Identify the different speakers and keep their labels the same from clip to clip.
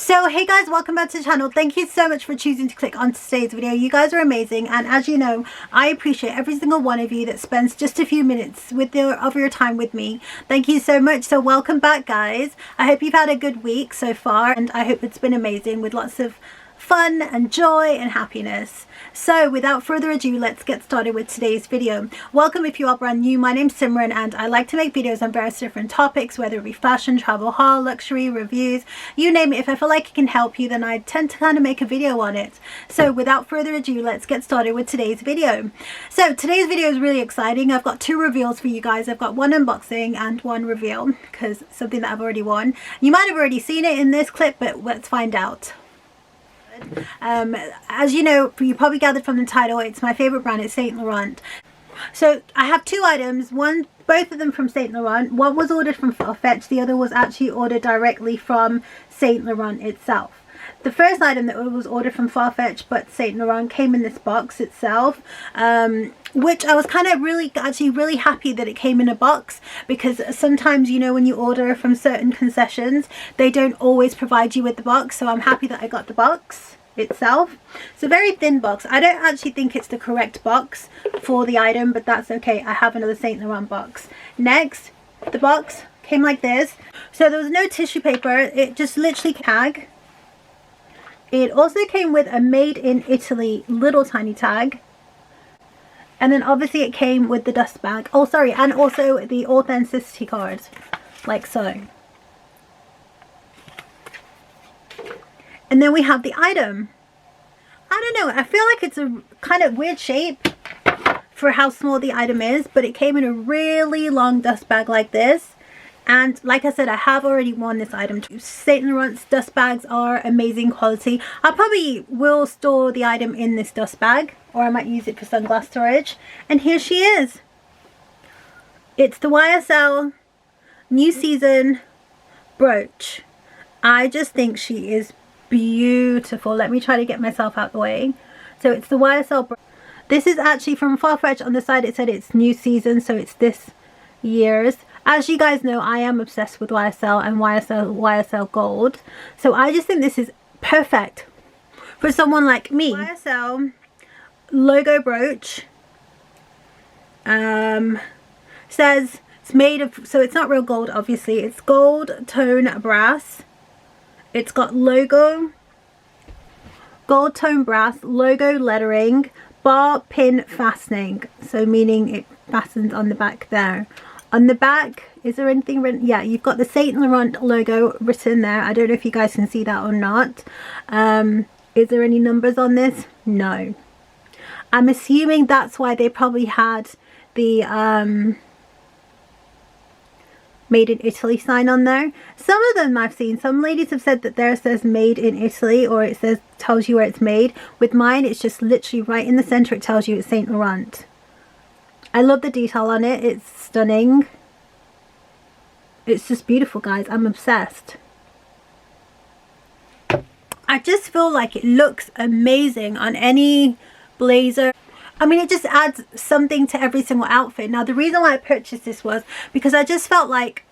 Speaker 1: So hey guys, welcome back to the channel. Thank you so much for choosing to click on today's video. You guys are amazing, and as you know, I appreciate every single one of you that spends just a few minutes of your time with me. Thank you so much. So welcome back guys. I hope you've had a good week so far, and I hope it's been amazing with lots of fun and joy and happiness. So without further ado, let's get started with today's video. Welcome if you are brand new. My name's Simran, and I like to make videos on various different topics, whether it be fashion, travel, haul, luxury, reviews, you name it. If I feel like it can help you, then I tend to kind of make a video on it. So without further ado, let's get started with today's video. So today's video is really exciting. I've got two reveals for you guys. I've got one unboxing and one reveal, because something that I've already worn. You might have already seen it in this clip, but let's find out. As you know, you probably gathered from the title, it's my favorite brand. It's Saint Laurent. So I have two items, both of them from Saint Laurent. One was ordered from Farfetch, the other was actually ordered directly from Saint Laurent itself. The first item that was ordered from Farfetch but Saint Laurent came in this box itself, which I was kind of really happy that it came in a box, because sometimes, you know, when you order from certain concessions, they don't always provide you with the box. So I'm happy that I got the box itself. It's a very thin box. I don't actually think it's the correct box for the item, but that's okay. I have another Saint Laurent box. Next, the box came like this. So there was no tissue paper, it just literally tag. It also came with a made in Italy little tiny tag. And then obviously it came with the dust bag. Oh, sorry. And also the authenticity card. Like so. And then we have the item. I don't know. I feel like it's a kind of weird shape for how small the item is. But it came in a really long dust bag like this. And like I said, I have already worn this item too. Saint Laurent's dust bags are amazing quality. I probably will store the item in this dust bag, or I might use it for sunglass storage. And here she is. It's the YSL New Season brooch. I just think she is beautiful. Let me try to get myself out the way. So it's the YSL brooch. This is actually from Farfetch. On the side it said it's New Season, so it's this year's. As you guys know, I am obsessed with YSL and YSL Gold. So I just think this is perfect for someone like me. YSL logo brooch. Says it's made of, so it's not real gold obviously. It's gold tone brass. It's got logo, gold tone brass, logo lettering, bar pin fastening. So meaning it fastens on the back there. On the back, is there anything written? Yeah, you've got the Saint Laurent logo written there. I don't know if you guys can see that or not. Is there any numbers on this? No. I'm assuming that's why they probably had the made in Italy sign on there. Some of them I've seen, some ladies have said that theirs says made in Italy, or it says, tells you where it's made. With mine, it's just literally right in the center. It tells you it's Saint Laurent. I love the detail on it. It's stunning. It's just beautiful, guys. I'm obsessed. I just feel like it looks amazing on any blazer. I mean, it just adds something to every single outfit. Now, the reason why I purchased this was because I just felt like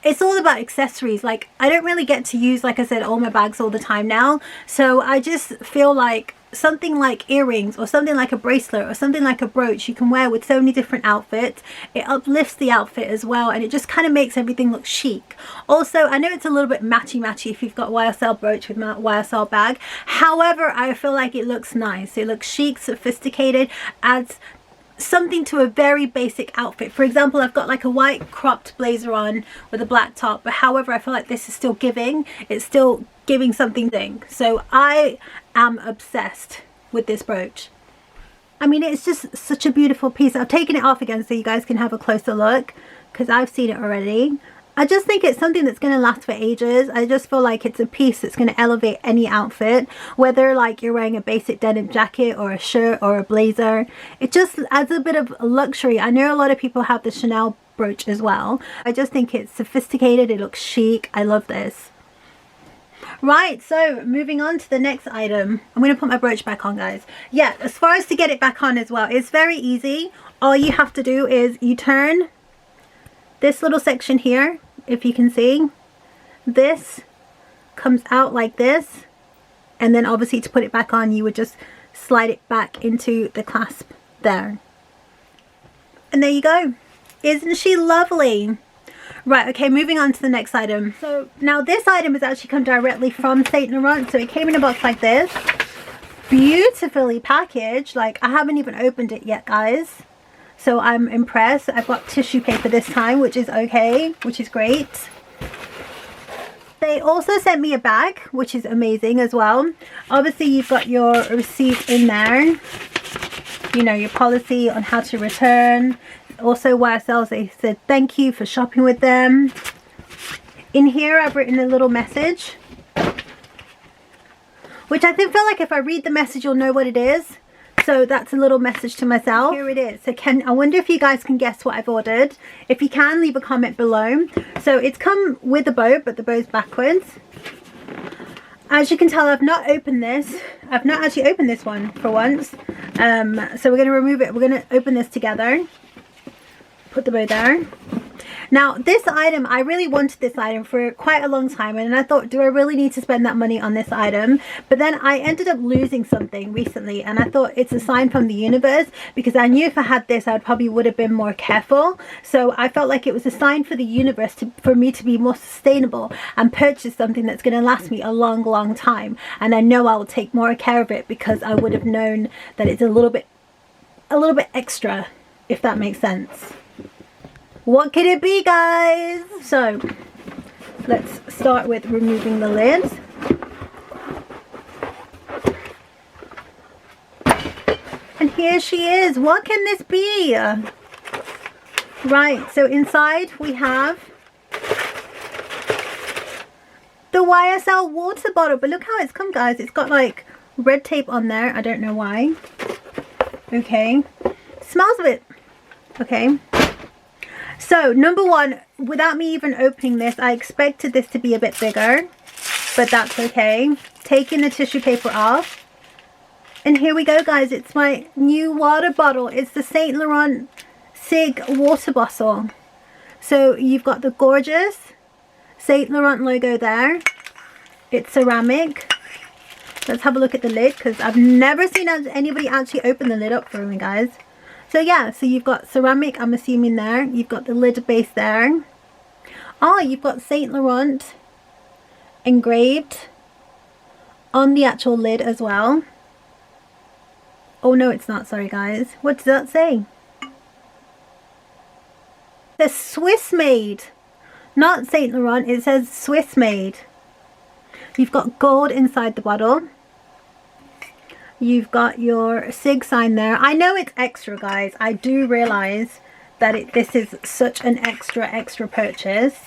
Speaker 1: it's all about accessories. Like, I don't really get to use, like I said, all my bags all the time now. So I just feel like something like earrings, or something like a bracelet, or something like a brooch you can wear with so many different outfits. It uplifts the outfit as well, and it just kind of makes everything look chic. Also, I know it's a little bit matchy if you've got YSL brooch with my YSL bag. However, I feel like it looks nice. It looks chic, sophisticated, adds something to a very basic outfit. For example, I've got like a white cropped blazer on with a black top, but however, I feel like this is still giving. It's still giving something. So I am obsessed with this brooch. I mean, it's just such a beautiful piece. I've taken it off again so you guys can have a closer look, because I've seen it already. I just think it's something that's going to last for ages. I just feel like it's a piece that's going to elevate any outfit, whether like you're wearing a basic denim jacket or a shirt or a blazer. It just adds a bit of luxury. I know a lot of people have the Chanel brooch as well. I just think it's sophisticated. It looks chic. I love this. Right, so moving on to the next item. I'm going to put my brooch back on, guys. Yeah, as far as to get it back on as well, it's very easy. All you have to do is you turn this little section here, if you can see. This comes out like this, and then obviously to put it back on you would just slide it back into the clasp there. And there you go. Isn't she lovely? Right, okay, moving on to the next item. So now this item has actually come directly from Saint Laurent. So it came in a box like this. Beautifully packaged. Like, I haven't even opened it yet, guys. So I'm impressed. I've got tissue paper this time, which is okay, which is great. They also sent me a bag, which is amazing as well. Obviously, you've got your receipt in there. You know, your policy on how to return. Also, YSL, they said thank you for shopping with them. In here, I've written a little message, which I feel like if I read the message, you'll know what it is. So that's a little message to myself. Here it is. So I wonder if you guys can guess what I've ordered. If you can, leave a comment below. So it's come with a bow, but the bow's backwards. As you can tell, I've not opened this. I've not actually opened this one for once. So we're going to remove it. We're going to open this together. Put the bow there. Now this item, I really wanted this item for quite a long time, and I thought, do I really need to spend that money on this item? But then I ended up losing something recently, and I thought it's a sign from the universe, because I knew if I had this I probably would have been more careful. So I felt like it was a sign for the universe for me to be more sustainable and purchase something that's going to last me a long time, and I know I will take more care of it because I would have known that it's a little bit extra, if that makes sense. What could it be, guys? So let's start with removing the lid. And here she is. What can this be? Right, so inside we have the YSL water bottle. But look how it's come, guys. It's got like red tape on there. I don't know why. Okay. Smells a bit. Okay. So, number one, without me even opening this, I expected this to be a bit bigger, but that's okay. Taking the tissue paper off. And here we go, guys. It's my new water bottle. It's the Saint Laurent Sigg water bottle. So, you've got the gorgeous Saint Laurent logo there. It's ceramic. Let's have a look at the lid, because I've never seen anybody actually open the lid up for me, guys. So yeah, so you've got ceramic, I'm assuming there. You've got the lid base there. Oh, you've got Saint Laurent engraved on the actual lid as well. Oh no, it's not. Sorry, guys. What does that say? The Swiss made. Not Saint Laurent. It says Swiss made. You've got gold inside the bottle. You've got your Sigg sign there. I know it's extra, guys. I do realize that this is such an extra purchase.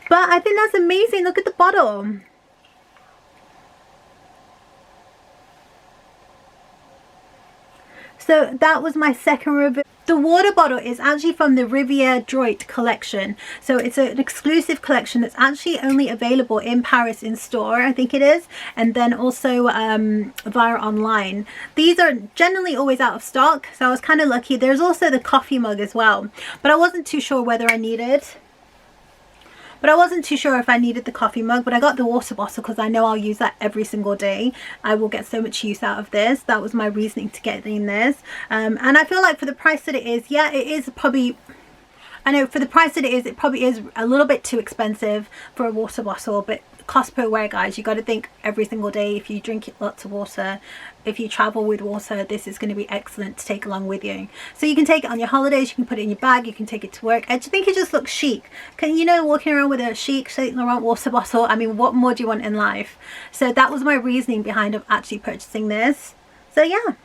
Speaker 1: But I think that's amazing. Look at the bottle. So that was my second review. The water bottle is actually from the Rivière Droit collection. So it's an exclusive collection that's actually only available in Paris in store, I think it is. And then also via online. These are generally always out of stock. So I was kind of lucky. There's also the coffee mug as well. But I wasn't too sure whether I needed. But I wasn't too sure if I needed the coffee mug, but I got the water bottle because I know I'll use that every single day. I will get so much use out of this. That was my reasoning to getting this. And I feel like for the price that it is, yeah, it is probably... I know for the price that it probably is a little bit too expensive for a water bottle, but cost per wear, guys, you got to think every single day. If you drink lots of water, if you travel with water, this is going to be excellent to take along with you. So you can take it on your holidays, you can put it in your bag, you can take it to work. I just think it just looks chic. You know, walking around with a chic Saint Laurent water bottle, I mean, what more do you want in life? So that was my reasoning behind actually purchasing this. So yeah,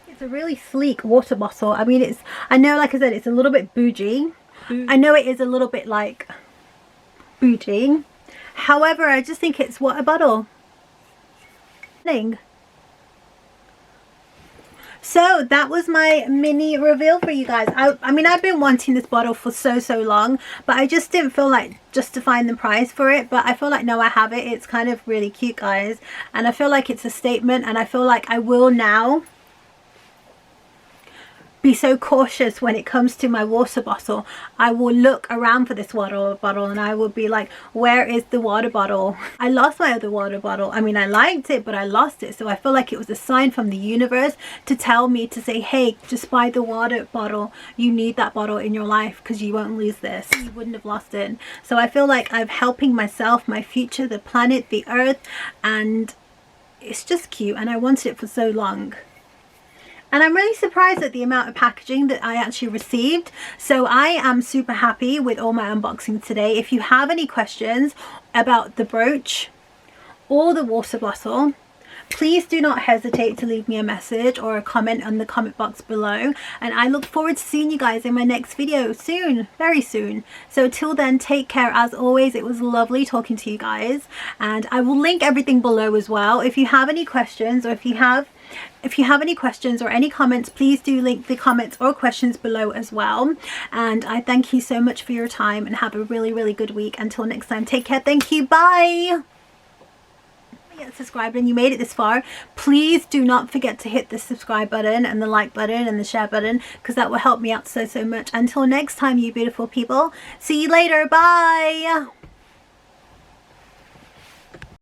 Speaker 1: it's a really sleek water bottle. I mean, I know, like I said, it's a little bit bougie. I know it is a little bit like bougie. However, I just think it's what a bottle. So that was my mini reveal for you guys. I mean, I've been wanting this bottle for so long, but I just didn't feel like justifying the price for it. But I feel like now I have it. It's kind of really cute, guys, and I feel like it's a statement, and I feel like I will now be so cautious when it comes to my water bottle. I will look around for this water bottle and I will be like, where is the water bottle? I lost my other water bottle. I mean, I liked it, but I lost it. So I feel like it was a sign from the universe to tell me to say, hey, just buy the water bottle. You need that bottle in your life because you won't lose this. You wouldn't have lost it. So I feel like I'm helping myself, my future, the planet, the earth, and it's just cute, and I wanted it for so long. And I'm really surprised at the amount of packaging that I actually received. So I am super happy with all my unboxings today. If you have any questions about the brooch or the water bottle, please do not hesitate to leave me a message or a comment on the comment box below. And I look forward to seeing you guys in my next video soon, very soon. So till then, take care. As always, it was lovely talking to you guys. And I will link everything below as well. If you have any questions, or if you have any questions or any comments, please do link the comments or questions below as well. And I thank you so much for your time and have a really, really good week. Until next time, take care. Thank you. Bye. Yet subscribed and you made it this far, please do not forget to hit the subscribe button and the like button and the share button, because that will help me out so much. Until next time, you beautiful people, see you later. Bye.